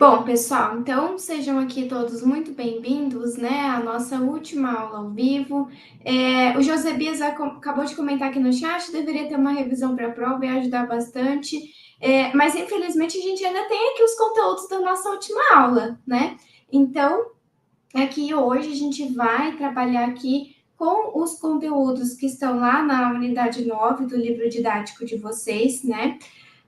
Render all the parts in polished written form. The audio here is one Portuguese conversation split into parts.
Bom, pessoal, então sejam aqui todos muito bem-vindos, né, à nossa última aula ao vivo. O Josebias acabou de comentar aqui no chat, deveria ter uma revisão para a prova e ajudar bastante, mas infelizmente a gente ainda tem aqui os conteúdos da nossa última aula, né? Então, aqui hoje a gente vai trabalhar aqui com os conteúdos que estão lá na unidade 9 do livro didático de vocês, né?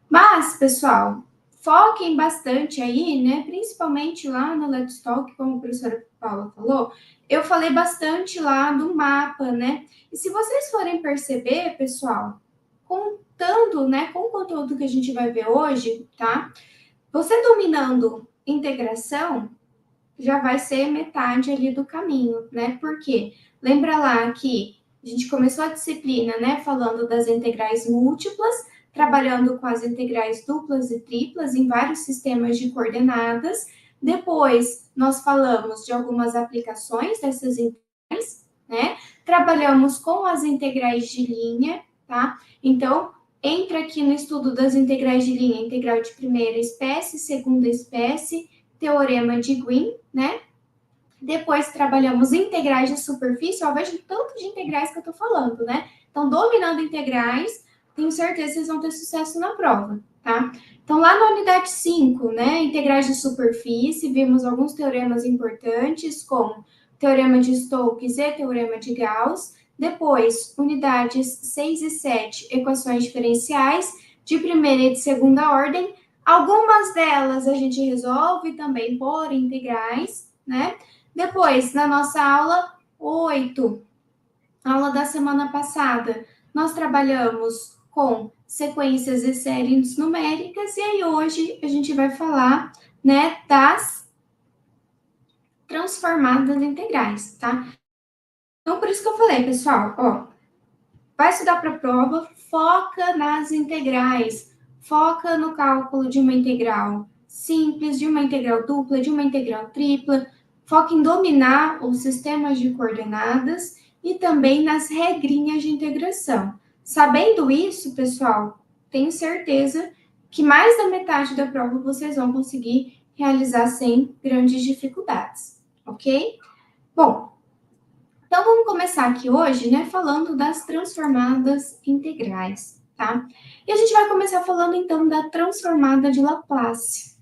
Mas, pessoal, foquem bastante aí, né? Principalmente lá no Let's Talk, como a professora Paula falou, eu falei bastante lá do mapa, né? E se vocês forem perceber, pessoal, contando, né, com o conteúdo que a gente vai ver hoje, tá? Você dominando integração já vai ser metade ali do caminho, né? Por quê? Lembra lá que a gente começou a disciplina, né, falando das integrais múltiplas, trabalhando com as integrais duplas e triplas em vários sistemas de coordenadas. Depois, nós falamos de algumas aplicações dessas integrais, né? Trabalhamos com as integrais de linha, tá? Então, entra aqui no estudo das integrais de linha, integral de primeira espécie, segunda espécie, teorema de Green, né? Depois trabalhamos integrais de superfície, ó, veja o tanto de integrais que eu tô falando, né? Então, dominando integrais, tenho certeza que vocês vão ter sucesso na prova, tá? Então, lá na unidade 5, né, integrais de superfície, vimos alguns teoremas importantes, como teorema de Stokes e teorema de Gauss. Depois, unidades 6 e 7, equações diferenciais de primeira e de segunda ordem. Algumas delas a gente resolve também por integrais, né? Depois, na nossa aula 8, aula da semana passada, nós trabalhamos com sequências e séries numéricas, e aí hoje a gente vai falar, né, das transformadas integrais, tá? Então, por isso que eu falei, pessoal, ó, vai estudar para a prova, foca nas integrais, foca no cálculo de uma integral simples, de uma integral dupla, de uma integral tripla, foca em dominar os sistemas de coordenadas e também nas regrinhas de integração. Sabendo isso, pessoal, tenho certeza que mais da metade da prova vocês vão conseguir realizar sem grandes dificuldades, ok? Bom, então, vamos começar aqui hoje, né, falando das transformadas integrais, tá? E a gente vai começar falando, então, da transformada de Laplace.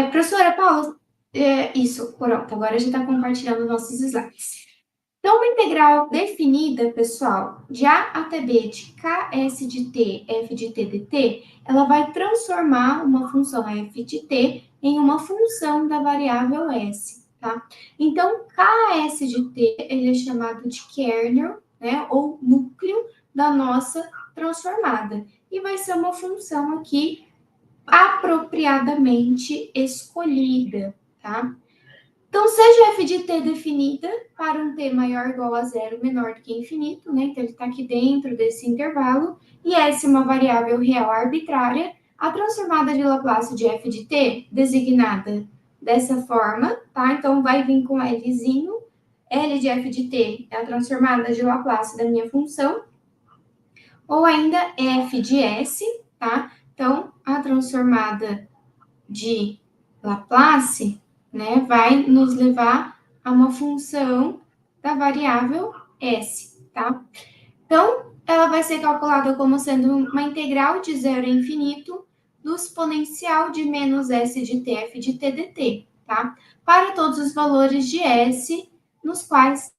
Professora Paula, isso, pronto, agora já está compartilhando nossos slides. Então, uma integral definida, pessoal, de A até B, de Ks de t, f de t dt, ela vai transformar uma função f de t em uma função da variável s, tá? Então, Ks de t, ele é chamado de kernel, né, ou núcleo da nossa transformada. E vai ser uma função aqui apropriadamente escolhida, tá? Então, seja f de t definida para um t maior ou igual a zero, menor do que infinito, né? Então, ele está aqui dentro desse intervalo, e S é uma variável real arbitrária, a transformada de Laplace de f de t, designada dessa forma, tá? Então, vai vir com Lzinho, L de f de t é a transformada de Laplace da minha função, ou ainda f de s, tá? Então, a transformada de Laplace, né, vai nos levar a uma função da variável s, tá? Então, ela vai ser calculada como sendo uma integral de zero a infinito do exponencial de menos s de t f de t dt, tá? Para todos os valores de s nos quais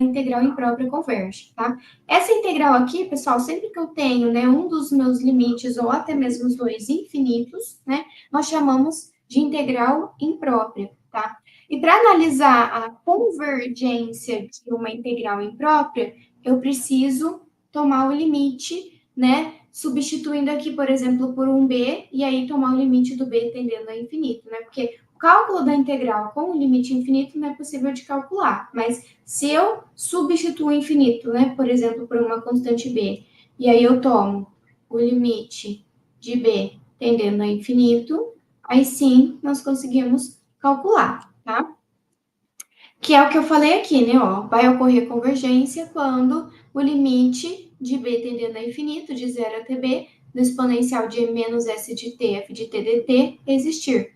a integral imprópria converge, tá? Essa integral aqui, pessoal, sempre que eu tenho, né, um dos meus limites ou até mesmo os dois infinitos, né, nós chamamos de integral imprópria, tá? E para analisar a convergência de uma integral imprópria, eu preciso tomar o limite, né, substituindo aqui, por exemplo, por um b, e aí tomar o limite do b tendendo a infinito, né? Porque o cálculo da integral com o limite infinito não é possível de calcular, mas se eu substituo o infinito, né, por exemplo, por uma constante b, e aí eu tomo o limite de b tendendo a infinito, aí sim nós conseguimos calcular, tá? Que é o que eu falei aqui, né? Ó, vai ocorrer convergência quando o limite de b tendendo a infinito, de 0 até b, do exponencial de menos s de t, f de t dt, existir.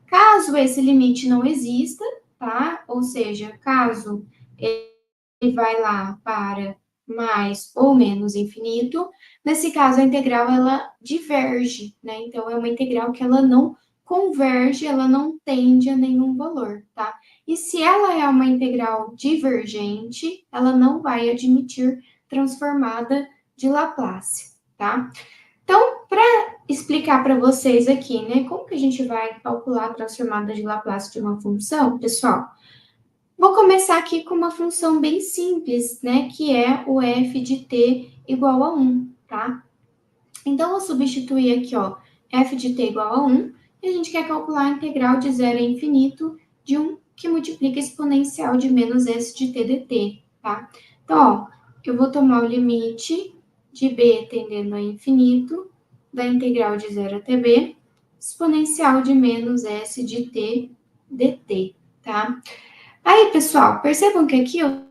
Caso esse limite não exista, tá? Ou seja, caso ele vai lá para mais ou menos infinito, nesse caso a integral ela diverge, né? Então é uma integral que ela não converge, ela não tende a nenhum valor, tá? E se ela é uma integral divergente, ela não vai admitir transformada de Laplace, tá? Então, para explicar para vocês aqui, né, como que a gente vai calcular a transformada de Laplace de uma função, pessoal? Vou começar aqui com uma função bem simples, né, que é o f de t igual a 1, tá? Então, vou substituir aqui, ó, f de t igual a 1, e a gente quer calcular a integral de 0 a infinito de 1 que multiplica a exponencial de menos s de t dt, tá? Então, ó, eu vou tomar o limite de b tendendo a infinito da integral de 0 até b, exponencial de menos s de t dt, tá? Aí, pessoal, percebam que aqui eu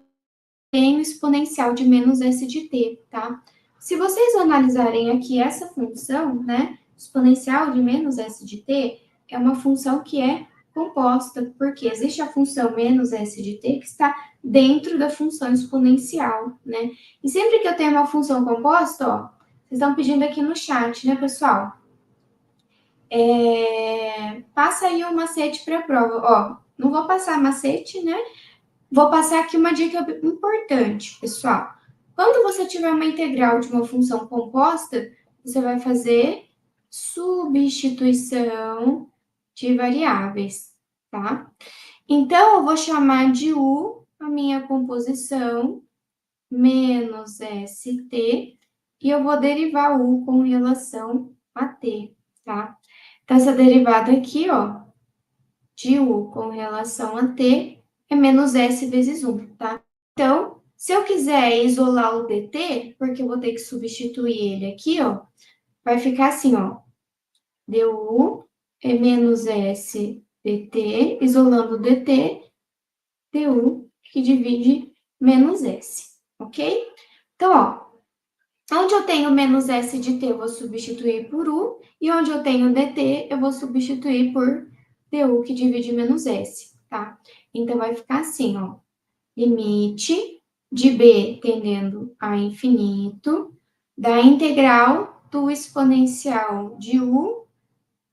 tenho exponencial de menos s de t, tá? Se vocês analisarem aqui essa função, né, exponencial de menos s de t, é uma função que é composta, porque existe a função menos s de t que está dentro da função exponencial, né? E sempre que eu tenho uma função composta, ó, vocês estão pedindo aqui no chat, né, pessoal? Passa aí o macete para a prova. Ó, não vou passar macete, né? Vou passar aqui uma dica importante, pessoal. Quando você tiver uma integral de uma função composta, você vai fazer substituição de variáveis, tá? Então, eu vou chamar de U a minha composição menos ST e eu vou derivar U com relação a T, tá? Então, essa derivada aqui, ó, de U com relação a T é menos S vezes 1, tá? Então, se eu quiser isolar o dt, porque eu vou ter que substituir ele aqui, ó, vai ficar assim, ó, du é menos S dt, isolando o dt, du, que divide menos S, ok? Então, ó, onde eu tenho menos S de t, eu vou substituir por U, e onde eu tenho dt, eu vou substituir por du, que divide menos S, tá? Então, vai ficar assim, ó, limite de b tendendo a infinito da integral do exponencial de u,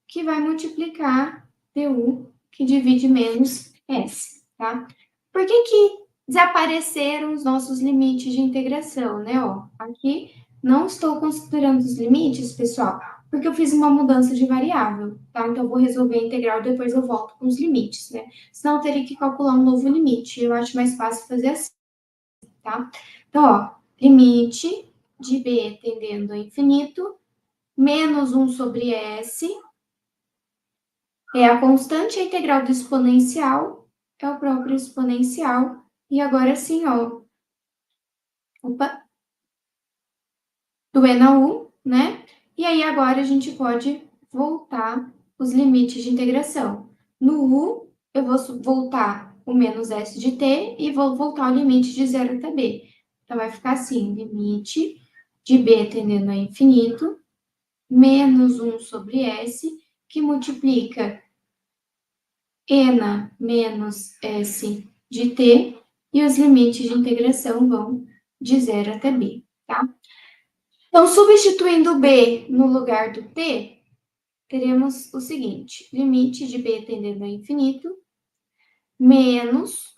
que vai multiplicar du, que divide menos s, tá? Por que desapareceram os nossos limites de integração, né? Ó, aqui não estou considerando os limites, pessoal, porque eu fiz uma mudança de variável, tá? Então, eu vou resolver a integral e depois eu volto com os limites, né? Senão, eu teria que calcular um novo limite. Eu acho mais fácil fazer assim, tá? Então, ó, limite de b tendendo a infinito, menos 1 sobre s, é a constante, a integral do exponencial, é o próprio exponencial. E agora sim, ó, opa, do E na U, né? E aí agora a gente pode voltar os limites de integração. No U, eu vou voltar o menos S de t e vou voltar o limite de 0 até b. Então, vai ficar assim, limite de b tendendo a infinito, menos 1 sobre S, que multiplica n menos S de t, e os limites de integração vão de 0 até b, tá? Então, substituindo b no lugar do t, teremos o seguinte: limite de b tendendo a infinito, menos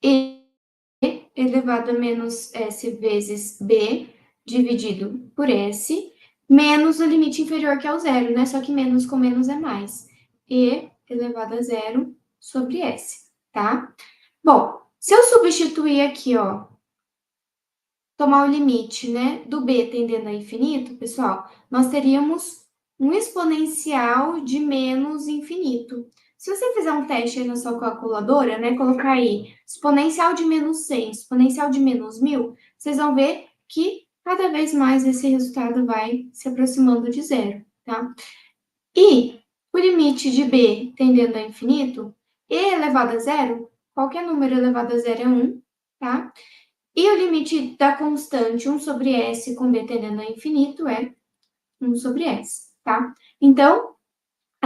e elevado a menos s vezes b, dividido por s, menos o limite inferior, que é o zero, né? Só que menos com menos é mais. E elevado a zero sobre s, tá? Bom, se eu substituir aqui, ó, tomar o limite, né, do b tendendo a infinito, pessoal, nós teríamos um exponencial de menos infinito. Se você fizer um teste aí na sua calculadora, né, colocar aí exponencial de menos 100, exponencial de menos 1000, vocês vão ver que cada vez mais esse resultado vai se aproximando de zero, tá? E o limite de b tendendo a infinito, e elevado a zero, qualquer número elevado a zero é 1, tá? E o limite da constante 1 sobre s com b tendendo a infinito é 1 sobre s, tá? Então,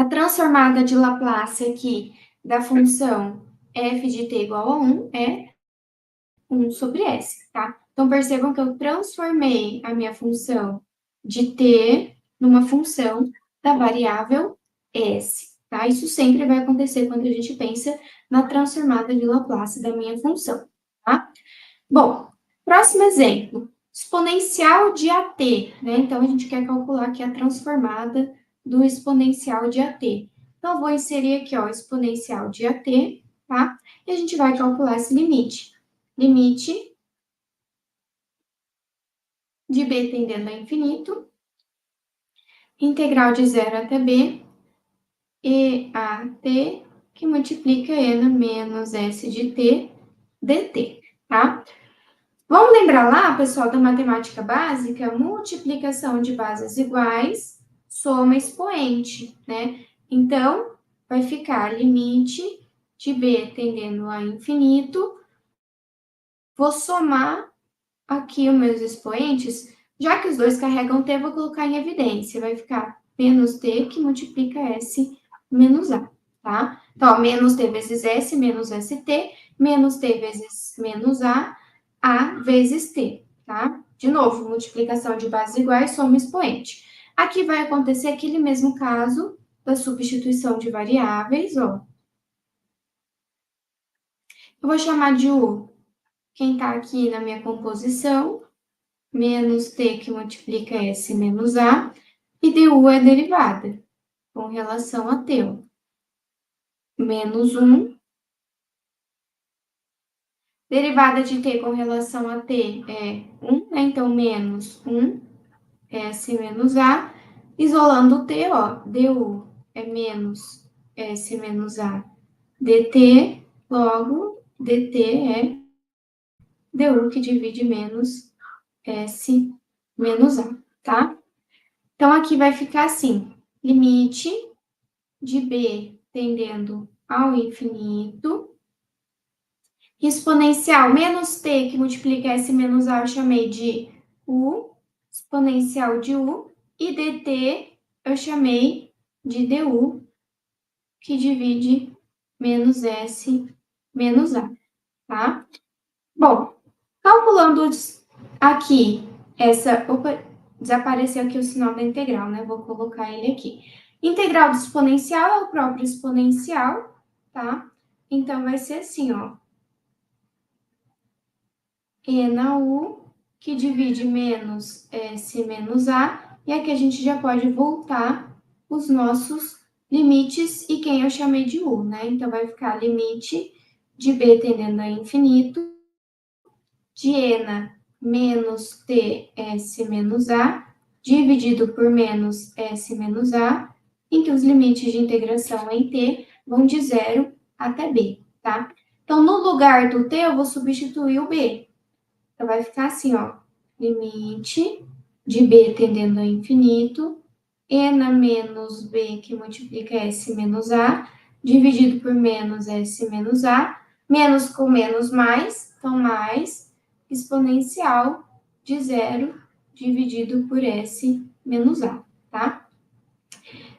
A transformada de Laplace aqui da função f de t igual a 1 é 1 sobre s, tá? Então, percebam que eu transformei a minha função de t numa função da variável s, tá? Isso sempre vai acontecer quando a gente pensa na transformada de Laplace da minha função, tá? Bom, próximo exemplo, exponencial de AT, né? Então, a gente quer calcular aqui a transformada do exponencial de AT. Então, eu vou inserir aqui, ó, exponencial de AT, tá? E a gente vai calcular esse limite. Limite de b tendendo a infinito, integral de 0 até b, e a t, que multiplica n menos s de t dt, tá? Vamos lembrar lá, pessoal, da matemática básica? Multiplicação de bases iguais, soma expoente, né? Então, vai ficar limite de b tendendo a infinito. Vou somar aqui os meus expoentes, já que os dois carregam t, vou colocar em evidência. Vai ficar menos t que multiplica s menos a, tá? Então, ó, menos t vezes s, menos st, menos t vezes menos a vezes t, tá? De novo, multiplicação de bases iguais, soma expoente. Aqui vai acontecer aquele mesmo caso da substituição de variáveis, ó. Eu vou chamar de u quem tá aqui na minha composição, menos t que multiplica s menos a, e du é derivada, com relação a t, ó. Menos 1, derivada de t com relação a t é 1, né? Então, menos 1, s menos a, isolando o t, ó, du é menos s menos a dt, logo, dt é du que divide menos s menos a, tá? Então, aqui vai ficar assim, limite de b tendendo ao infinito, exponencial menos t, que multiplica s menos a, eu chamei de u, exponencial de u, e dt eu chamei de du, que divide menos s menos a, tá? Bom, calculando aqui essa... Opa, desapareceu aqui o sinal da integral, né? Vou colocar ele aqui. Integral do exponencial é o próprio exponencial, tá? Então, vai ser assim, ó. E na u, que divide menos s menos a. E aqui a gente já pode voltar os nossos limites e quem eu chamei de u, né? Então, vai ficar limite de b tendendo a infinito, de n menos ts menos a, dividido por menos s menos a, em que os limites de integração em t vão de 0 até b, tá? Então, no lugar do t, eu vou substituir o b. Então, vai ficar assim, ó, limite de b tendendo a infinito, n menos b que multiplica s menos a, dividido por menos s menos a, menos com menos mais, então mais, exponencial de 0 dividido por s menos a, tá?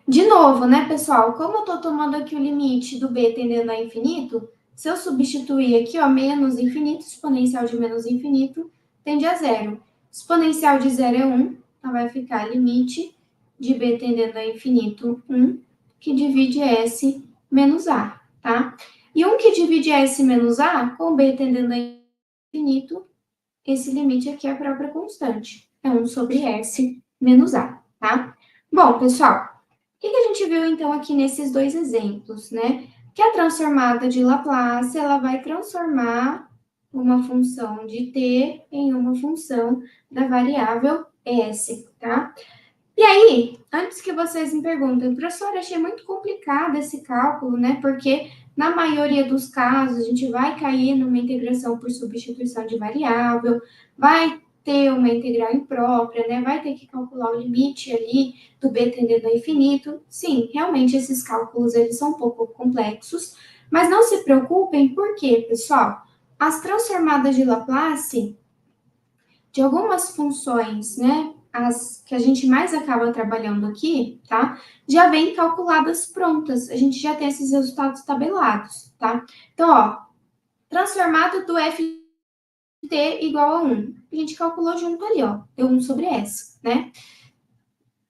De novo, né, pessoal? Como eu tô tomando aqui o limite do b tendendo a infinito, se eu substituir aqui, ó, menos infinito, exponencial de menos infinito, tende a 0. Exponencial de 0 é 1, então vai ficar limite de b tendendo a infinito 1, que divide s menos a, tá? E 1 que divide s menos a, com b tendendo a infinito, esse limite aqui é a própria constante. É 1 sobre s menos a, tá? Bom, pessoal, o que a gente viu, então, aqui nesses dois exemplos, né? Que a transformada de Laplace, ela vai transformar uma função de t em uma função da variável s, tá? E aí, antes que vocês me perguntem, professora, achei muito complicado esse cálculo, né? Porque na maioria dos casos a gente vai cair numa integração por substituição de variável, vai ter uma integral imprópria, né? Vai ter que calcular o limite ali do b tendendo a infinito. Sim, realmente esses cálculos eles são um pouco complexos, mas não se preocupem, porque, pessoal, as transformadas de Laplace de algumas funções, né? as que a gente mais acaba trabalhando aqui, tá? Já vem calculadas prontas. A gente já tem esses resultados tabelados, tá? Então, ó, transformado do ft igual a 1. A gente calculou junto ali, ó. Deu 1 sobre S, né?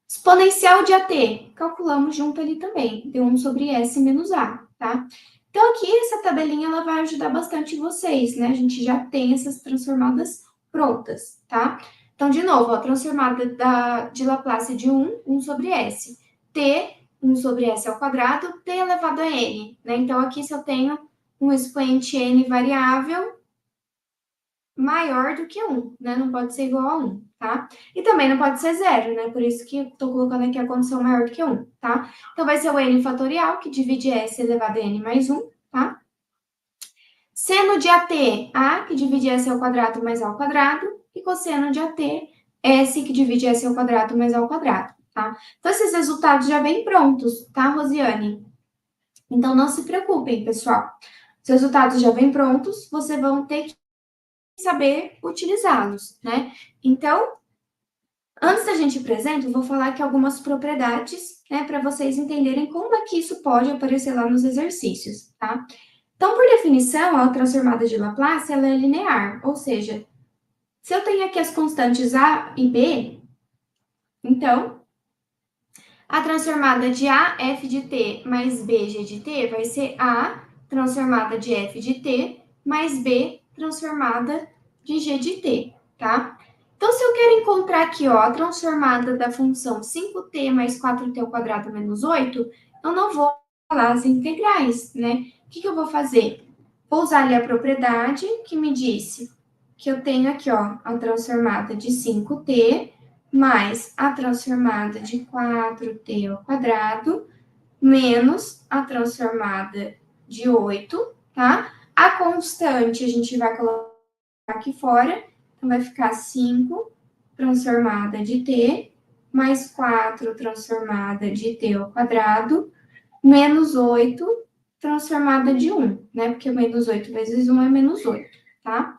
Exponencial de AT, calculamos junto ali também. Deu 1 sobre S menos A, tá? Então, aqui, essa tabelinha, ela vai ajudar bastante vocês, né? A gente já tem essas transformadas prontas, tá? Então, de novo, ó, transformada de Laplace de 1 sobre S. T, 1 sobre S ao quadrado, T elevado a N, né? Então, aqui, se eu tenho um expoente N variável, maior do que 1, né? Não pode ser igual a 1, tá? E também não pode ser 0, né? Por isso que eu tô colocando aqui a condição maior do que 1, tá? Então, vai ser o n fatorial, que divide S elevado a n mais 1, tá? Seno de AT, A, que divide S ao quadrado mais A ao quadrado, e cosseno de AT, S, que divide S ao quadrado mais A ao quadrado, tá? Então, esses resultados já vêm prontos, tá, Rosiane? Então, não se preocupem, pessoal. Os resultados já vêm prontos, vocês vão ter que saber utilizá-los, né? Então, antes da gente ir para o exemplo, eu vou falar aqui algumas propriedades, né, para vocês entenderem como é que isso pode aparecer lá nos exercícios, tá? Então, por definição, a transformada de Laplace, ela é linear, ou seja, se eu tenho aqui as constantes A e B, então, a transformada de A, f de t, mais B, g de t, vai ser A transformada de f de t, mais B transformada de g de t, tá? Então, se eu quero encontrar aqui, ó, a transformada da função 5t mais 4t ao quadrado menos 8, eu não vou falar as integrais, né? O que eu vou fazer? Vou usar ali a propriedade que me disse que eu tenho aqui, ó, a transformada de 5t mais a transformada de 4t ao quadrado menos a transformada de 8, tá? A constante a gente vai colocar aqui fora, então vai ficar 5 transformada de t mais 4 transformada de t ao quadrado menos 8 transformada de 1, né? Porque menos 8 vezes 1 é menos 8, tá?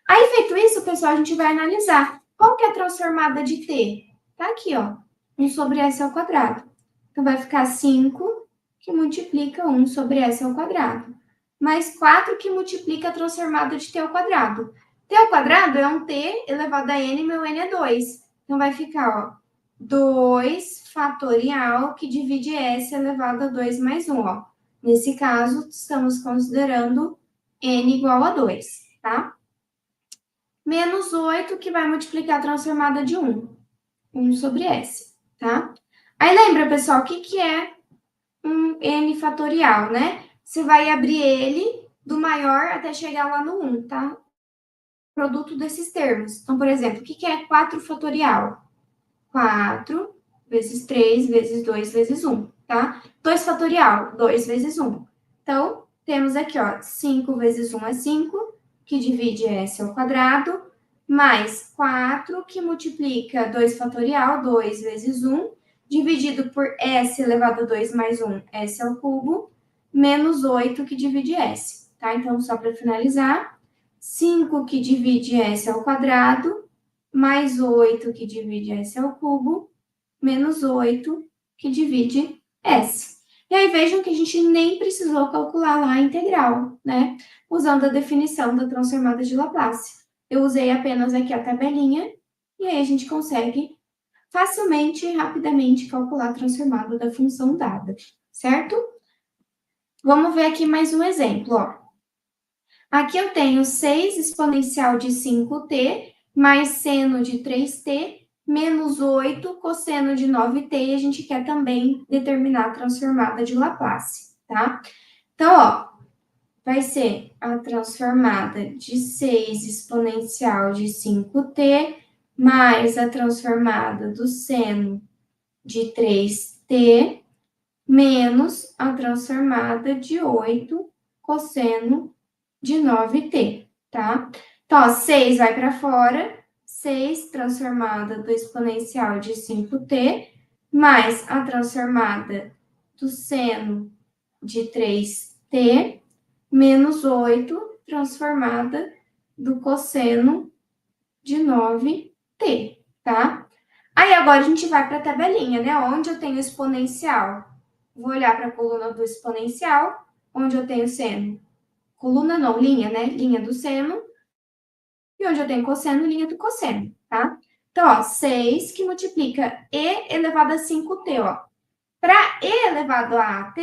Aí, feito isso, pessoal, a gente vai analisar. Qual que é a transformada de t? Tá aqui, ó. 1 sobre s ao quadrado. Então, vai ficar 5, que multiplica 1 sobre s ao quadrado. Mais 4, que multiplica a transformada de t ao quadrado. T ao quadrado é um t elevado a n, meu n é 2. Então, vai ficar, ó, 2 fatorial, que divide s elevado a 2 mais 1, ó. Nesse caso, estamos considerando n igual a 2, tá? Menos 8, que vai multiplicar a transformada de 1. 1 sobre S, tá? Aí lembra, pessoal, o que é um N fatorial, né? Você vai abrir ele do maior até chegar lá no 1, tá? Produto desses termos. Então, por exemplo, o que é 4 fatorial? 4 vezes 3 vezes 2 vezes 1, tá? 2 fatorial, 2 vezes 1. Então, temos aqui, ó, 5 vezes 1 é 5, que divide S ao quadrado, mais 4, que multiplica 2 fatorial, 2 vezes 1, dividido por S elevado a 2 mais 1, S ao cubo, menos 8, que divide S, tá? Então, só para finalizar, 5 que divide S ao quadrado, mais 8 que divide S ao cubo, menos 8 que divide S. E aí vejam que a gente nem precisou calcular lá a integral, né? Usando a definição da transformada de Laplace. Eu usei apenas aqui a tabelinha, e aí a gente consegue facilmente e rapidamente calcular a transformada da função dada, certo? Vamos ver aqui mais um exemplo, ó. Aqui eu tenho 6 exponencial de 5t mais seno de 3t menos 8 cosseno de 9t, e a gente quer também determinar a transformada de Laplace, tá? Então, ó, vai ser a transformada de 6 exponencial de 5t mais a transformada do seno de 3t menos a transformada de 8 cosseno de 9t, tá? Então, ó, 6 vai para fora, 6 transformada do exponencial de 5t, mais a transformada do seno de 3t, menos 8 transformada do cosseno de 9t, tá? Aí agora a gente vai para a tabelinha, né? Onde eu tenho exponencial, vou olhar para a coluna do exponencial, onde eu tenho seno. Coluna não, linha, né? Linha do seno. E onde eu tenho cosseno, linha do cosseno, tá? Então, ó, 6 que multiplica e elevado a 5t, ó. Para e elevado a at,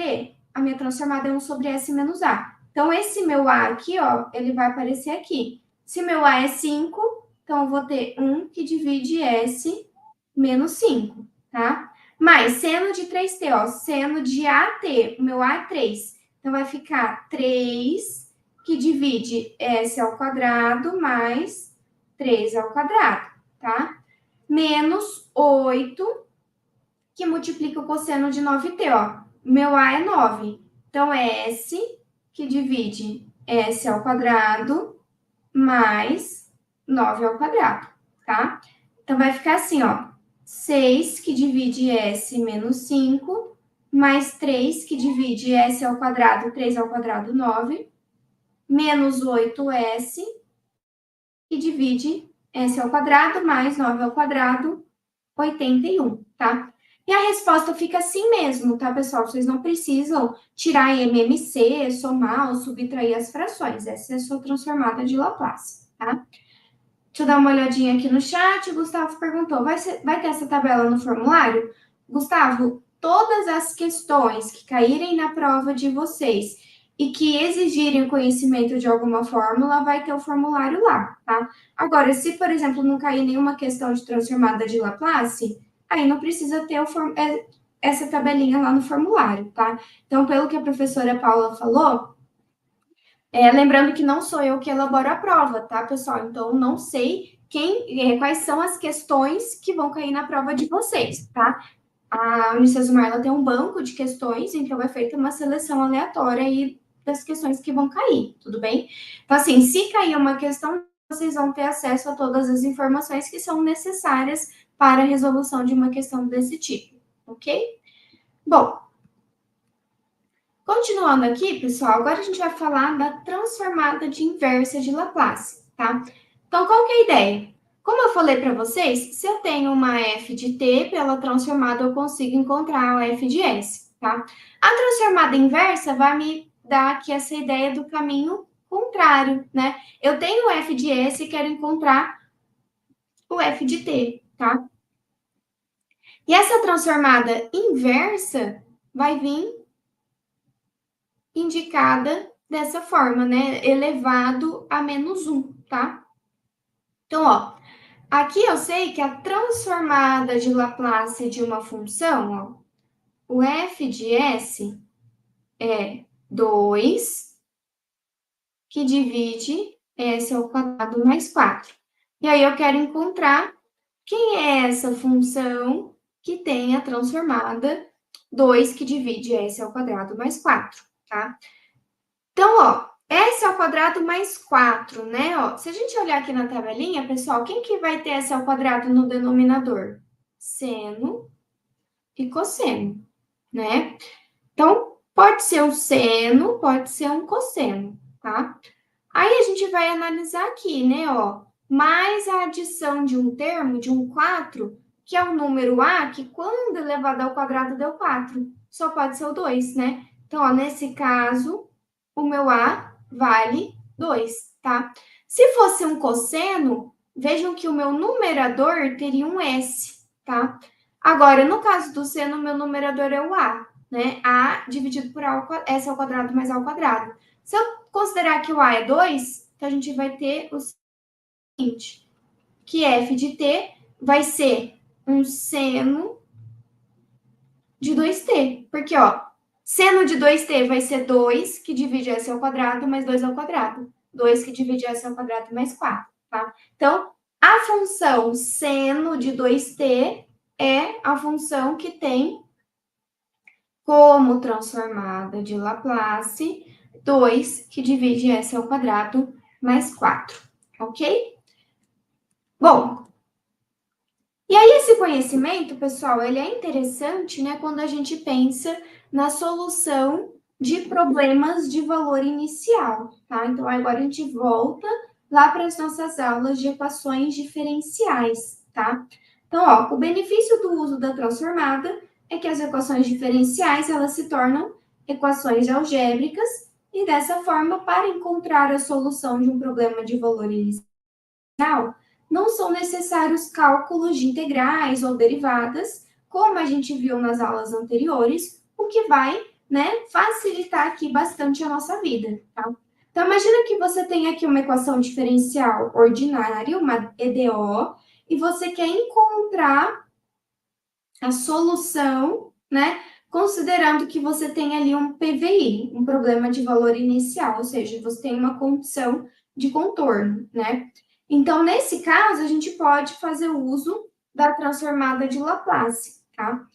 a minha transformada é 1 sobre s menos a. Então, esse meu a aqui, ó, ele vai aparecer aqui. Se meu a é 5, então eu vou ter 1 que divide s menos 5, tá? Mais seno de 3t, ó, seno de at, o meu a é 3. Então, vai ficar 3 que divide s ao quadrado mais 3 ao quadrado, tá? Menos 8 que multiplica o cosseno de 9t, ó. Meu a é 9. Então, é s que divide s ao quadrado mais 9 ao quadrado, tá? Então, vai ficar assim, ó. 6 que divide s menos 5, mais 3 que divide s ao quadrado, 3 ao quadrado, 9, menos 8s que divide s ao quadrado mais 9 ao quadrado, 81, tá? E a resposta fica assim mesmo, tá, pessoal? Vocês não precisam tirar MMC, somar ou subtrair as frações. Essa é a sua transformada de Laplace, tá? Deixa eu dar uma olhadinha aqui no chat. O Gustavo perguntou: vai ter essa tabela no formulário? Gustavo, todas as questões que caírem na prova de vocês e que exigirem conhecimento de alguma fórmula, vai ter o formulário lá, tá? Agora, se, por exemplo, não cair nenhuma questão de transformada de Laplace, aí não precisa ter essa tabelinha lá no formulário, tá? Então, pelo que a professora Paula falou, lembrando que não sou eu que elaboro a prova, tá, pessoal? Então, não sei quais são as questões que vão cair na prova de vocês, tá? A Unicesumar, ela tem um banco de questões, então é feita uma seleção aleatória aí das questões que vão cair, tudo bem? Então, assim, se cair uma questão, vocês vão ter acesso a todas as informações que são necessárias para a resolução de uma questão desse tipo, ok? Bom, continuando aqui, pessoal, agora a gente vai falar da transformada de inversa de Laplace, tá? Então, qual que é a ideia? Como eu falei para vocês, se eu tenho uma f de t, pela transformada eu consigo encontrar a f de s, tá? A transformada inversa vai me dar aqui essa ideia do caminho contrário, né? Eu tenho f de s e quero encontrar o f de t, tá? E essa transformada inversa vai vir indicada dessa forma, né? Elevado a menos 1, tá? Então, ó, aqui eu sei que a transformada de Laplace de uma função, ó, o f de s é 2 que divide s ao quadrado mais 4. E aí eu quero encontrar quem é essa função que tem a transformada 2 que divide s ao quadrado mais 4, tá? Então, ó, s ao quadrado mais 4, né? Ó, se a gente olhar aqui na tabelinha, pessoal, quem que vai ter s ao quadrado no denominador? Seno e cosseno, né? Então, pode ser um seno, pode ser um cosseno, tá? Aí a gente vai analisar aqui, né, ó, mais a adição de um termo, de um 4, que é o número a, que quando elevado ao quadrado deu 4. Só pode ser o 2, né? Então, ó, nesse caso, o meu a vale 2, tá? Se fosse um cosseno, vejam que o meu numerador teria um s, tá? Agora, no caso do seno, o meu numerador é o a, né? A dividido por a, s ao quadrado mais a ao quadrado. Se eu considerar que o a é 2, então a gente vai ter o seguinte, que f de t vai ser um seno de 2t. Porque, ó, seno de 2t vai ser 2 que divide s ao quadrado mais 2 ao quadrado. 2 que divide s ao quadrado mais 4, tá? Então, a função seno de 2t é a função que tem como transformada de Laplace 2 que divide s ao quadrado mais 4, ok? Bom, e aí esse conhecimento, pessoal, ele é interessante, né, quando a gente pensa na solução de problemas de valor inicial, tá? Então, agora a gente volta lá para as nossas aulas de equações diferenciais, tá? Então, ó, o benefício do uso da transformada é que as equações diferenciais, elas se tornam equações algébricas e dessa forma, para encontrar a solução de um problema de valor inicial, não são necessários cálculos de integrais ou derivadas, como a gente viu nas aulas anteriores, o que vai, né, facilitar aqui bastante a nossa vida, tá? Então, imagina que você tem aqui uma equação diferencial ordinária, uma EDO, e você quer encontrar a solução, né, considerando que você tem ali um PVI, um problema de valor inicial, ou seja, você tem uma condição de contorno, né? Então, nesse caso, a gente pode fazer uso da transformada de Laplace, tá?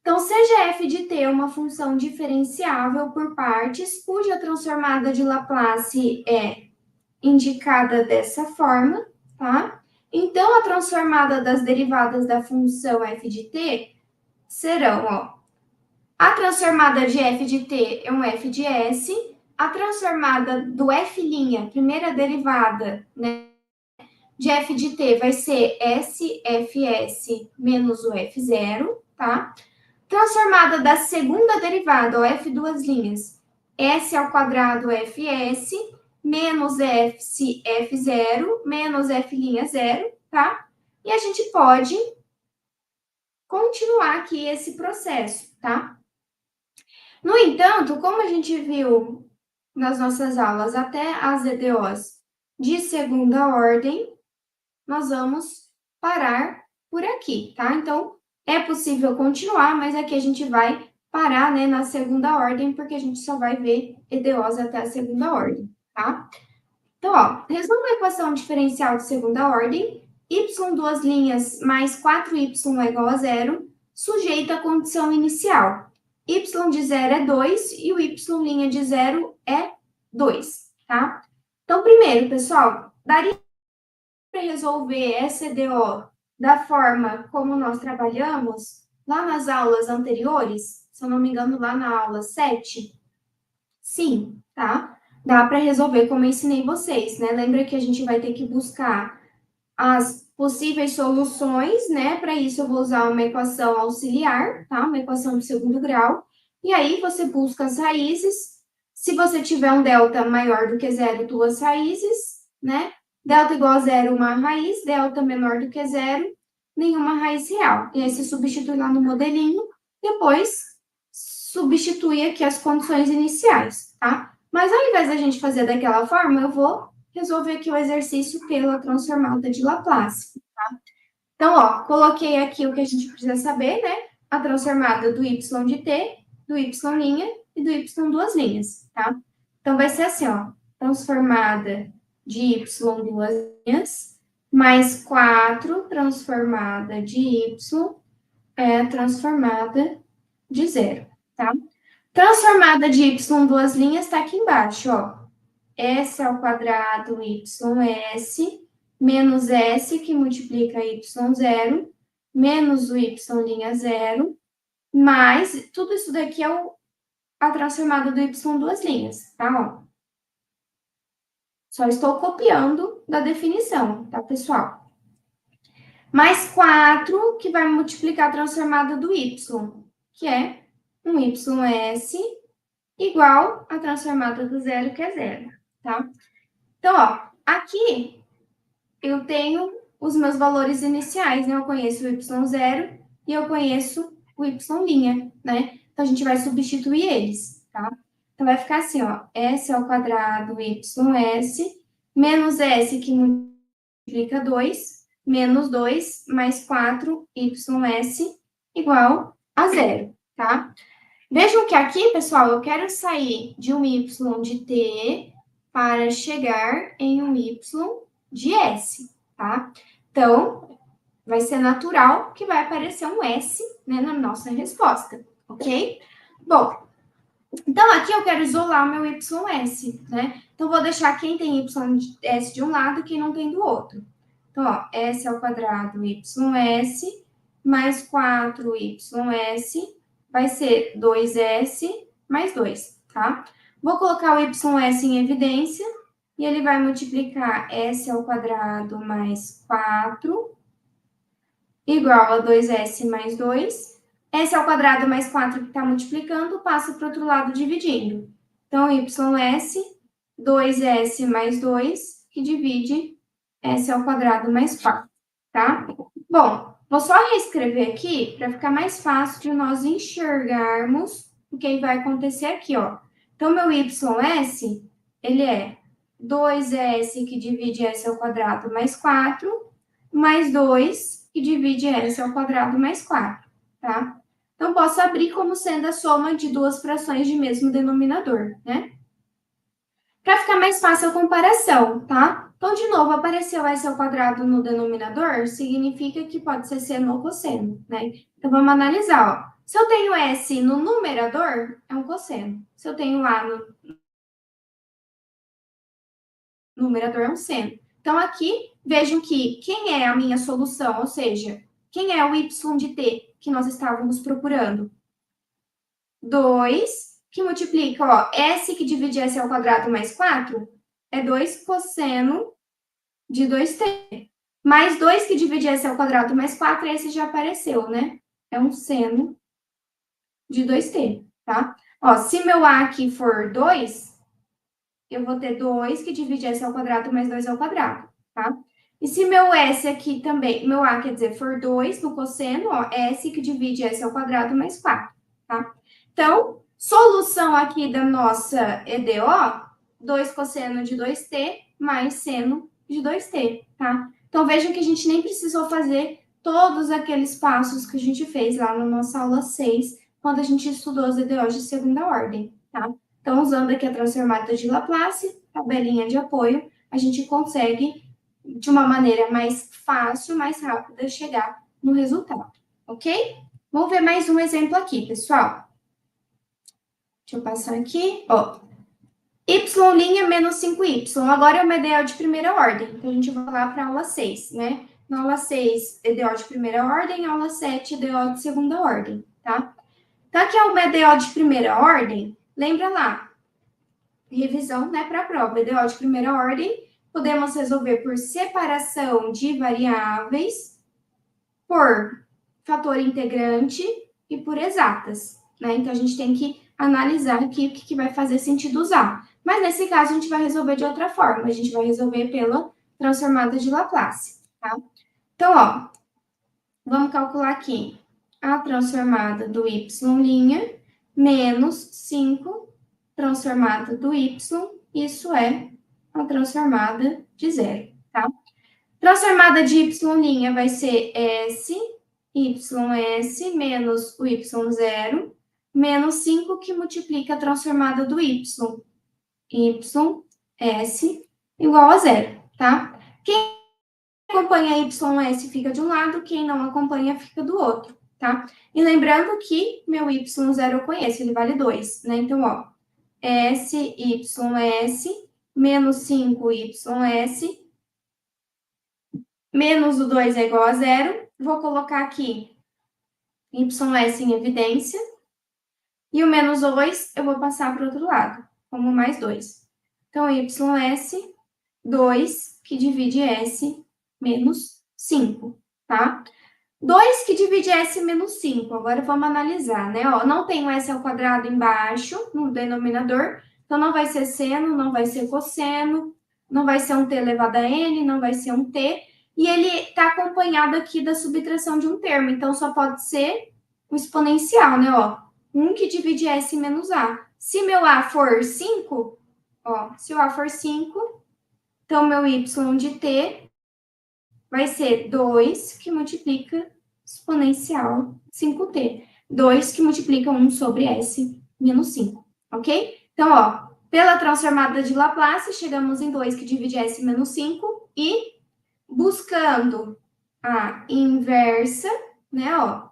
Então, seja f de t uma função diferenciável por partes, cuja transformada de Laplace é indicada dessa forma, tá? Então, a transformada das derivadas da função f de t serão, ó, a transformada de f de t é um f de s, a transformada do f', primeira derivada, né, de f de t vai ser sfs menos o f0, tá? Transformada da segunda derivada, o f duas linhas, s ao quadrado fs menos f0 menos f' 0, tá? E a gente pode continuar aqui esse processo, tá? No entanto, como a gente viu nas nossas aulas até as EDOs de segunda ordem, nós vamos parar por aqui, tá? Então, é possível continuar, mas aqui a gente vai parar, né, na segunda ordem, porque a gente só vai ver EDOs até a segunda ordem, tá? Então, ó, resolva a equação diferencial de segunda ordem, y duas linhas mais 4y é igual a zero, sujeita à condição inicial. Y de zero é 2 e o y' de zero é 2, tá? Então, primeiro, pessoal, daria para resolver essa EDO da forma como nós trabalhamos lá nas aulas anteriores? Se eu não me engano, lá na aula 7? Sim, tá? Dá para resolver como eu ensinei vocês, né? Lembra que a gente vai ter que buscar as possíveis soluções, né? Para isso eu vou usar uma equação auxiliar, tá? Uma equação de segundo grau. E aí você busca as raízes. Se você tiver um delta maior do que zero, duas raízes, né? Delta igual a zero, uma raiz. Delta menor do que zero, nenhuma raiz real. E aí você substitui lá no modelinho. Depois substitui aqui as condições iniciais, tá? Mas ao invés da gente fazer daquela forma, eu vou resolver aqui o exercício pela transformada de Laplace, tá? Então, ó, coloquei aqui o que a gente precisa saber, né? A transformada do y de t, do y' e do y duas linhas, tá? Então, vai ser assim, ó, transformada de y duas linhas, mais 4 transformada de y é transformada de zero, tá? Transformada de y duas linhas está aqui embaixo, ó. S ao quadrado ys menos s, que multiplica y0, menos o y'0, mais tudo isso daqui é a transformada do y duas linhas, tá? Ó. Só estou copiando da definição, tá, pessoal? Mais 4, que vai multiplicar a transformada do y, que é um ys igual a transformada do zero, que é zero, tá? Então, ó, aqui eu tenho os meus valores iniciais, né? Eu conheço o y0 e eu conheço o y', né? Então, a gente vai substituir eles, tá? Então, vai ficar assim, ó, s ao quadrado ys menos s, que multiplica 2, menos 2, mais 4 ys igual a zero, tá? Vejam que aqui, pessoal, eu quero sair de um y de t para chegar em um y de s, tá? Então, vai ser natural que vai aparecer um s, né, na nossa resposta, ok? Bom, então aqui eu quero isolar o meu ys, né? Então, vou deixar quem tem ys de um lado e quem não tem do outro. Então, ó, s ao quadrado ys mais 4ys vai ser 2s mais 2, tá? Vou colocar o ys em evidência e ele vai multiplicar s ao quadrado mais 4 igual a 2s mais 2. S ao quadrado mais 4 que está multiplicando, passa para o outro lado dividindo. Então, ys, 2s mais 2, que divide s ao quadrado mais 4, tá? Bom, vou só reescrever aqui para ficar mais fácil de nós enxergarmos o que vai acontecer aqui, ó. Então, meu ys, ele é 2s que divide s ao quadrado mais 4, mais 2 que divide s ao quadrado mais 4, tá? Então, posso abrir como sendo a soma de duas frações de mesmo denominador, né? Para ficar mais fácil a comparação, tá? Então, de novo, apareceu s ao quadrado no denominador, significa que pode ser seno ou cosseno, né? Então, vamos analisar, ó. Se eu tenho s no numerador, é um cosseno. Se eu tenho a no numerador, é um seno. Então, aqui, vejam que quem é a minha solução, ou seja, quem é o y de t que nós estávamos procurando? 2, que multiplica, ó, s que divide s ao quadrado mais 4, é 2 cosseno de 2t. Mais 2 que divide s ao quadrado mais 4, esse já apareceu, né? É um seno de 2t, tá? Ó, se meu a aqui for 2, eu vou ter 2 que divide s ao quadrado mais 2 ao quadrado, tá? E se meu s aqui também, meu a, quer dizer, for 2 no cosseno, ó, s que divide s ao quadrado mais 4, tá? Então, solução aqui da nossa EDO, 2 cosseno de 2t mais seno de 2t, tá? Então, vejam que a gente nem precisou fazer todos aqueles passos que a gente fez lá na nossa aula 6, quando a gente estudou as EDOs de segunda ordem, tá? Então, usando aqui a transformada de Laplace, tabelinha de apoio, a gente consegue, de uma maneira mais fácil, mais rápida, chegar no resultado, ok? Vamos ver mais um exemplo aqui, pessoal. Deixa eu passar aqui, ó. Y' menos 5y. Agora é uma EDO de primeira ordem. Então, a gente vai lá para a aula 6, né? Na aula 6, EDO de primeira ordem. Aula 7, EDO de segunda ordem, tá? Então, aqui é uma EDO de primeira ordem. Lembra lá, revisão, né, para a prova. EDO de primeira ordem, podemos resolver por separação de variáveis, por fator integrante e por exatas, né? Então, a gente tem que analisar aqui o que vai fazer sentido usar. Mas, nesse caso, a gente vai resolver de outra forma. A gente vai resolver pela transformada de Laplace, tá? Então, ó, vamos calcular aqui a transformada do y' menos 5 transformada do y, isso é a transformada de zero, tá? Transformada de y' vai ser s, ys menos o y0, menos 5 que multiplica a transformada do y, ys igual a zero, tá? Quem acompanha ys fica de um lado, quem não acompanha fica do outro, tá? E lembrando que meu y0 eu conheço, ele vale 2, né? Então, ó, s, ys, menos 5ys, menos o 2 é igual a zero. Vou colocar aqui ys em evidência. E o menos 2 eu vou passar para o outro lado, como mais 2. Então, ys, 2 que divide s menos 5, tá? 2 que divide s menos 5. Agora vamos analisar, né? Ó, não tem o s ao quadrado embaixo, no denominador. Então, não vai ser seno, não vai ser cosseno, não vai ser um t elevado a n, não vai ser um t. E ele está acompanhado aqui da subtração de um termo. Então, só pode ser o exponencial, né? Ó, 1 que divide s menos a. Se meu a for 5, ó, se o a for 5, então meu y de t vai ser 2 que multiplica exponencial 5t. 2 que multiplica 1 sobre s menos 5, ok? Então, ó, pela transformada de Laplace, chegamos em 2 que divide s menos 5 e buscando a inversa, né, ó,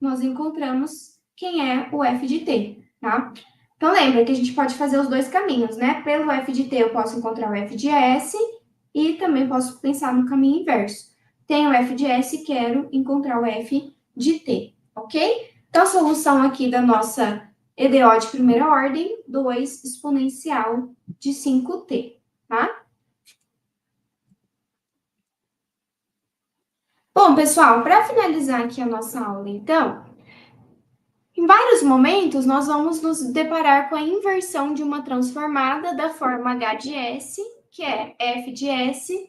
nós encontramos quem é o f de t, tá? Então, lembra que a gente pode fazer os dois caminhos, né? Pelo f de t, eu posso encontrar o f de s e também posso pensar no caminho inverso. Tenho o f de s, quero encontrar o f de t, ok? Então, a solução aqui da nossa EDO de primeira ordem, 2 exponencial de 5t, tá? Bom, pessoal, para finalizar aqui a nossa aula, então, em vários momentos nós vamos nos deparar com a inversão de uma transformada da forma h de s, que é f de s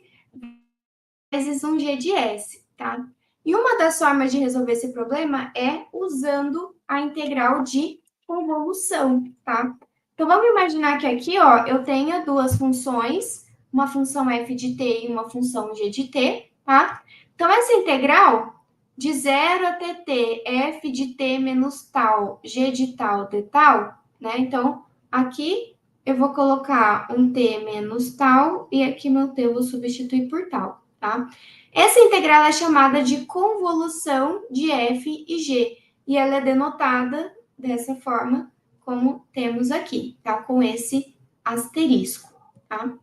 vezes um g de s, tá? E uma das formas de resolver esse problema é usando a integral de convolução, tá? Então, vamos imaginar que aqui, ó, eu tenha duas funções, uma função f de t e uma função g de t, tá? Então, essa integral de 0 até t, f de t menos tal, g de tal, d tal, né? Então, aqui eu vou colocar um t menos tal e aqui meu t eu vou substituir por tal, tá? Essa integral é chamada de convolução de f e g e ela é denotada dessa forma como temos aqui, tá? Com esse asterisco, tá?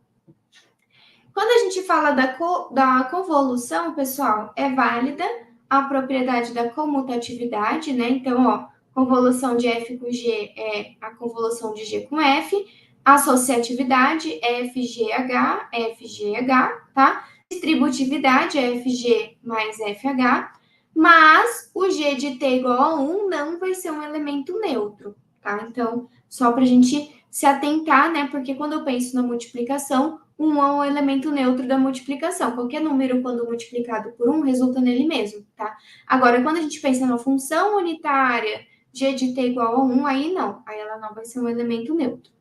Quando a gente fala da convolução, pessoal, é válida a propriedade da comutatividade, né? Então, ó, convolução de f com g é a convolução de g com f, associatividade é FGH, FGH, tá? Distributividade é FG mais FH, mas o g de t igual a 1 não vai ser um elemento neutro, tá? Então, só para a gente se atentar, né? Porque quando eu penso na multiplicação, 1 é um elemento neutro da multiplicação. Qualquer número, quando multiplicado por 1, resulta nele mesmo, tá? Agora, quando a gente pensa na função unitária, g de t igual a 1, aí não. Aí ela não vai ser um elemento neutro.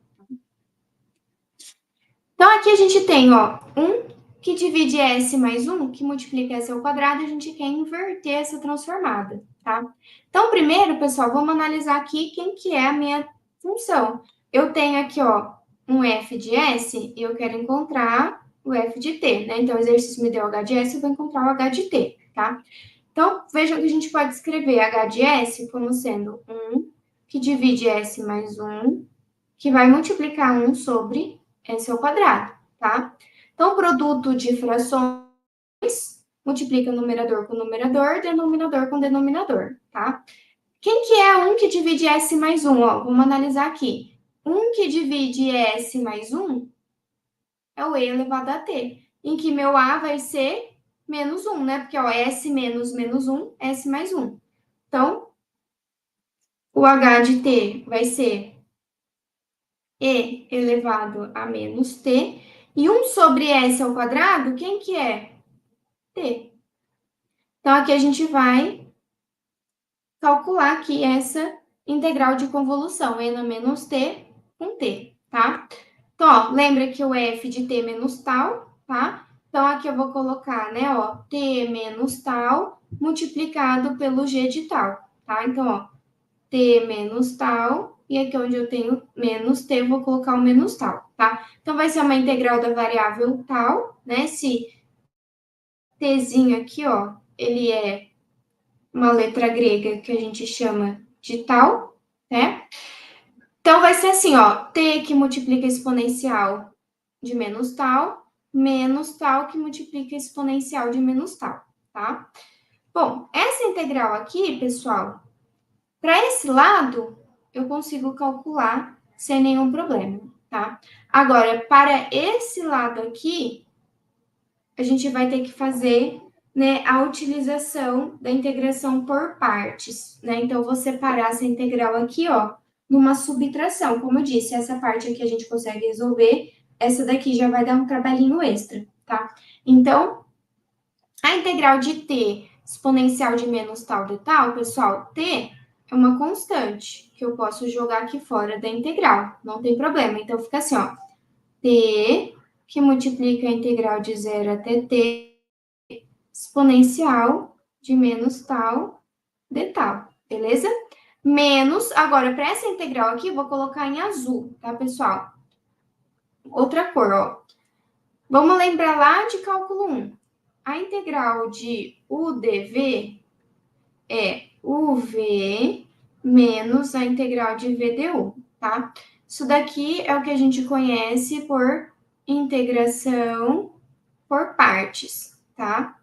Então, aqui a gente tem, ó, 1 que divide s mais 1, que multiplica s ao quadrado, e a gente quer inverter essa transformada, tá? Então, primeiro, pessoal, vamos analisar aqui quem que é a minha função. Eu tenho aqui, ó, um f de s e eu quero encontrar o f de t, né? Então, o exercício me deu h de s, eu vou encontrar o h de t, tá? Então, vejam que a gente pode escrever h de s como sendo 1 que divide s mais 1, que vai multiplicar 1 sobre s ao quadrado, tá? Então, o produto de frações multiplica numerador com numerador, denominador com denominador, tá? Quem que é 1 que divide s mais 1? Ó, vamos analisar aqui. 1 que divide s mais 1 é o e elevado a t, em que meu a vai ser menos 1, né? Porque, ó, s menos menos 1, s mais 1. Então, o h de t vai ser e elevado a menos t. E 1 sobre s ao quadrado, quem que é? T. Então, aqui a gente vai calcular aqui essa integral de convolução, n menos t com t, tá? Então, ó, lembra que o f de t menos tal, tá? Então, aqui eu vou colocar, né, ó, t menos tal multiplicado pelo g de tal, tá? Então, ó, t menos tal, e aqui onde eu tenho menos t, eu vou colocar o menos tal, tá? Então, vai ser uma integral da variável tal, né? Esse tzinho aqui, ó, ele é uma letra grega que a gente chama de tal, né? Então, vai ser assim, ó, t que multiplica exponencial de menos tal que multiplica exponencial de menos tal, tá? Bom, essa integral aqui, pessoal, para esse lado, eu consigo calcular sem nenhum problema, tá? Agora, para esse lado aqui, a gente vai ter que fazer, né, a utilização da integração por partes, né? Então, eu vou separar essa integral aqui, ó, numa subtração. Como eu disse, essa parte aqui a gente consegue resolver, essa daqui já vai dar um trabalhinho extra, tá? Então, a integral de t exponencial de menos tal de tal, pessoal, t é uma constante que eu posso jogar aqui fora da integral, não tem problema. Então, fica assim, ó, t que multiplica a integral de 0 até t exponencial de menos tal de tal, beleza? Menos, agora, para essa integral aqui, eu vou colocar em azul, tá, pessoal? Outra cor, ó. Vamos lembrar lá de cálculo 1. A integral de u dv é uv menos a integral de v du, tá? Isso daqui é o que a gente conhece por integração por partes, tá?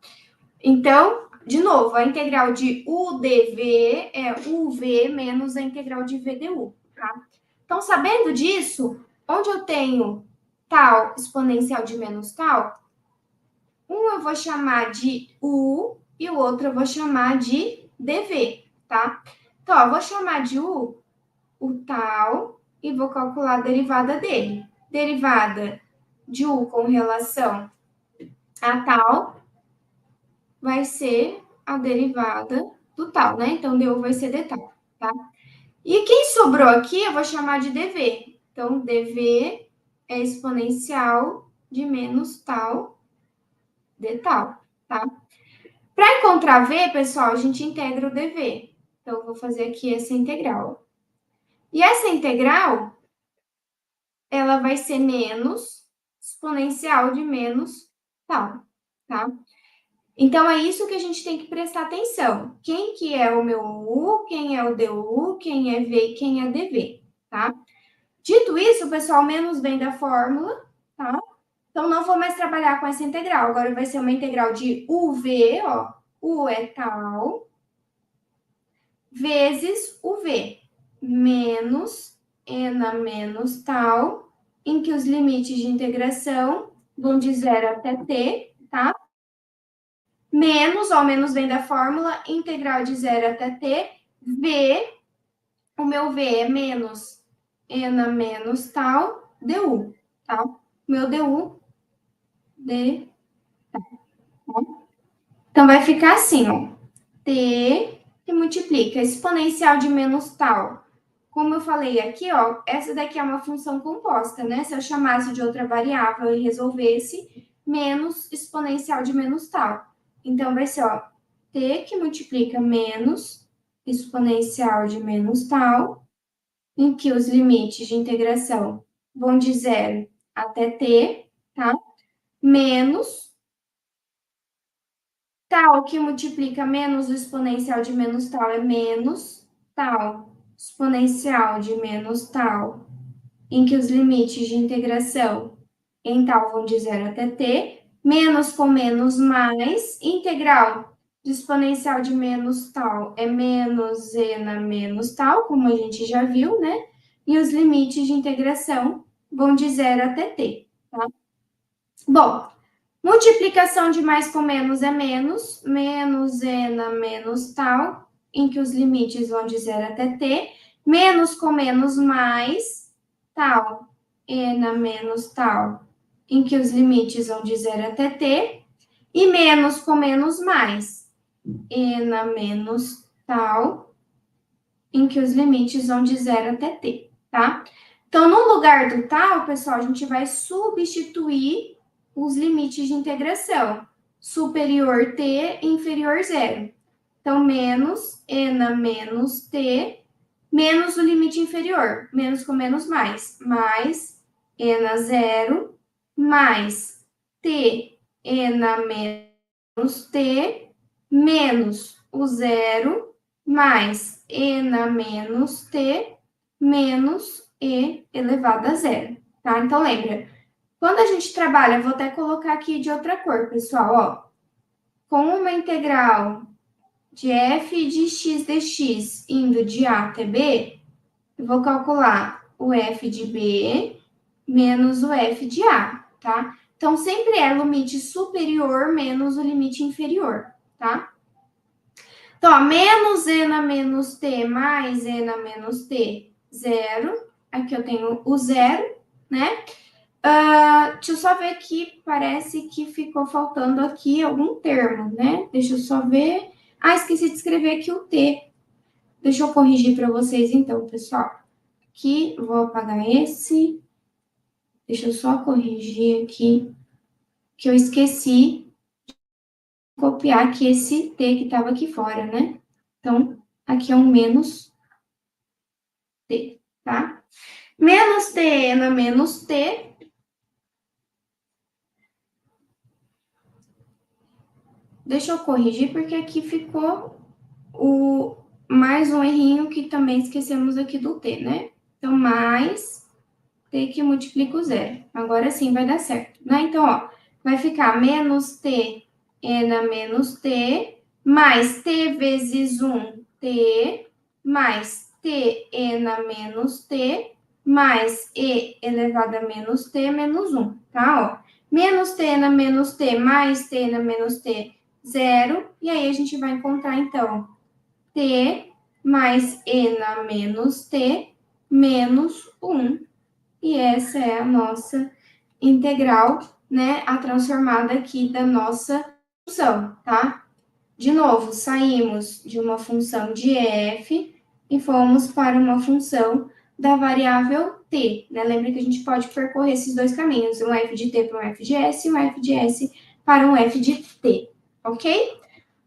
Então, de novo, a integral de u dv é uv menos a integral de v du, tá? Então, sabendo disso, onde eu tenho tal exponencial de menos tal, um eu vou chamar de u e o outro eu vou chamar de dv, tá? Então, ó, eu vou chamar de u o tal e vou calcular a derivada dele. Derivada de u com relação a tal vai ser a derivada do tal, né? Então, du vai ser d tal, tá? E quem sobrou aqui, eu vou chamar de dv. Então, dv é exponencial de menos tal d tal, tá? Para encontrar v, pessoal, a gente integra o dv. Então, eu vou fazer aqui essa integral. E essa integral, ela vai ser menos exponencial de menos tal, tá? Então, é isso que a gente tem que prestar atenção. Quem que é o meu u, quem é o du, quem é v e quem é dv, tá? Dito isso, pessoal, menos vem da fórmula, tá? Então, não vou mais trabalhar com essa integral. Agora vai ser uma integral de uv, ó. U é tal, vezes uv, menos n menos tal, em que os limites de integração vão de 0 até t, tá? Menos, ó, menos vem da fórmula, integral de 0 até t, v, o meu v é menos n menos tal, du, tá? Meu du, d, tá? Então, vai ficar assim, ó, t que multiplica exponencial de menos tal. Como eu falei aqui, ó, essa daqui é uma função composta, né? Se eu chamasse de outra variável e resolvesse, menos exponencial de menos tal. Então, vai ser, ó, t que multiplica menos exponencial de menos tal, em que os limites de integração vão de 0 até t, tá? Menos tal que multiplica menos o exponencial de menos tal é menos tal exponencial de menos tal, em que os limites de integração em tal vão de 0 até t, menos com menos mais, integral de exponencial de menos tal é menos n menos tal, como a gente já viu, né? E os limites de integração vão de 0 até t, tá? Bom, multiplicação de mais com menos é menos, menos n menos tal, em que os limites vão de 0 até t, menos com menos mais, tal, n menos tal, em que os limites vão de 0 até t, e menos com menos mais, n menos tal, em que os limites vão de 0 até t, tá? Então, no lugar do tal, pessoal, a gente vai substituir os limites de integração. Superior t, inferior zero. Então, menos n menos t, menos o limite inferior. Menos com menos mais. Mais n zero, mais t, n menos t, menos o zero, mais n menos t, menos e elevado a zero, tá? Então, lembra, quando a gente trabalha, vou até colocar aqui de outra cor, pessoal, ó. Com uma integral de f de x dx indo de a até b, eu vou calcular o f de b menos o f de a, tá? Então, sempre é o limite superior menos o limite inferior, tá? Então, ó, menos n menos t mais n menos t, zero. Aqui eu tenho o zero, né? Deixa eu só ver aqui, parece que ficou faltando aqui algum termo, né? Deixa eu só ver. Ah, esqueci de escrever aqui o t. Deixa eu corrigir para vocês então, pessoal. Aqui, vou apagar esse. Deixa eu só corrigir aqui, que eu esqueci de copiar aqui esse t que estava aqui fora, né? Então, aqui é um menos t, tá? Menos t na menos t. Deixa eu corrigir, porque aqui ficou mais um errinho que também esquecemos aqui do t, né? Então, mais t que multiplica o zero. Agora sim vai dar certo, né? Então, ó, vai ficar menos t n menos t, mais t vezes 1 t, mais t n menos t, mais e elevado a menos t menos 1, tá? Ó, menos t n menos t mais t n menos t, 0, e aí a gente vai encontrar, então, t mais ena menos t menos 1. E essa é a nossa integral, né, a transformada aqui da nossa função, tá? De novo, saímos de uma função de f e fomos para uma função da variável t, né? Lembra que a gente pode percorrer esses dois caminhos, um f de t para um f de s e um f de s para um f de t, ok?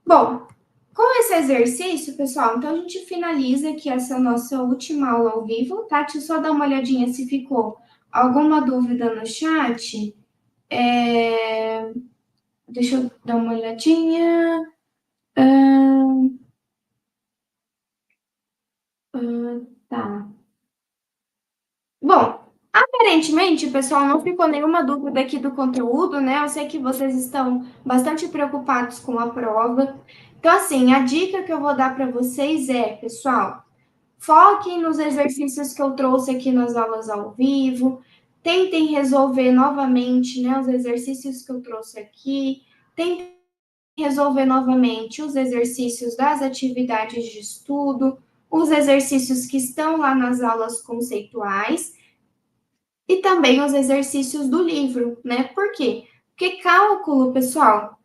Bom, com esse exercício, pessoal, então a gente finaliza aqui essa nossa última aula ao vivo, tá? Deixa eu só dar uma olhadinha se ficou alguma dúvida no chat. Deixa eu dar uma olhadinha. Tá. Bom, aparentemente, pessoal, não ficou nenhuma dúvida aqui do conteúdo, né? Eu sei que vocês estão bastante preocupados com a prova. Então, assim, a dica que eu vou dar para vocês é, pessoal, foquem nos exercícios que eu trouxe aqui nas aulas ao vivo. Tentem resolver novamente, né, os exercícios que eu trouxe aqui. Tentem resolver novamente os exercícios das atividades de estudo, os exercícios que estão lá nas aulas conceituais e também os exercícios do livro, né? Por quê? Porque cálculo, pessoal,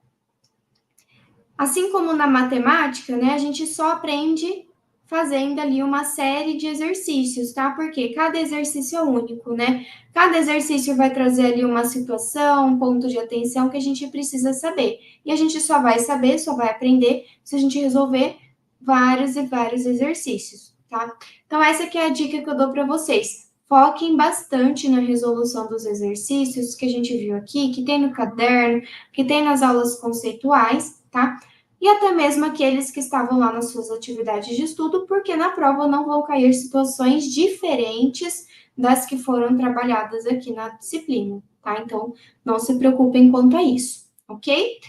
assim como na matemática, né, a gente só aprende fazendo ali uma série de exercícios, tá? Porque cada exercício é único, né? Cada exercício vai trazer ali uma situação, um ponto de atenção que a gente precisa saber. E a gente só vai saber, só vai aprender se a gente resolver vários e vários exercícios, tá? Então essa aqui é a dica que eu dou para vocês. Foquem bastante na resolução dos exercícios que a gente viu aqui, que tem no caderno, que tem nas aulas conceituais, tá? E até mesmo aqueles que estavam lá nas suas atividades de estudo, porque na prova não vão cair situações diferentes das que foram trabalhadas aqui na disciplina, tá? Então, não se preocupem quanto a isso, ok?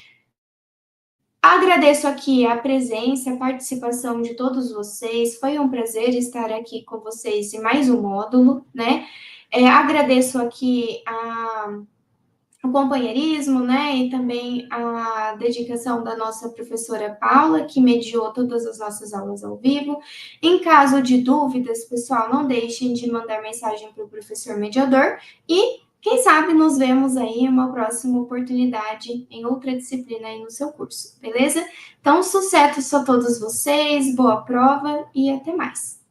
Agradeço aqui a presença, a participação de todos vocês. Foi um prazer estar aqui com vocês em mais um módulo, né? Agradeço aqui o companheirismo, né, e também a dedicação da nossa professora Paula, que mediou todas as nossas aulas ao vivo. Em caso de dúvidas, pessoal, não deixem de mandar mensagem para o professor mediador e, quem sabe, nos vemos aí em uma próxima oportunidade em outra disciplina aí no seu curso, beleza? Então, sucesso a todos vocês, boa prova e até mais!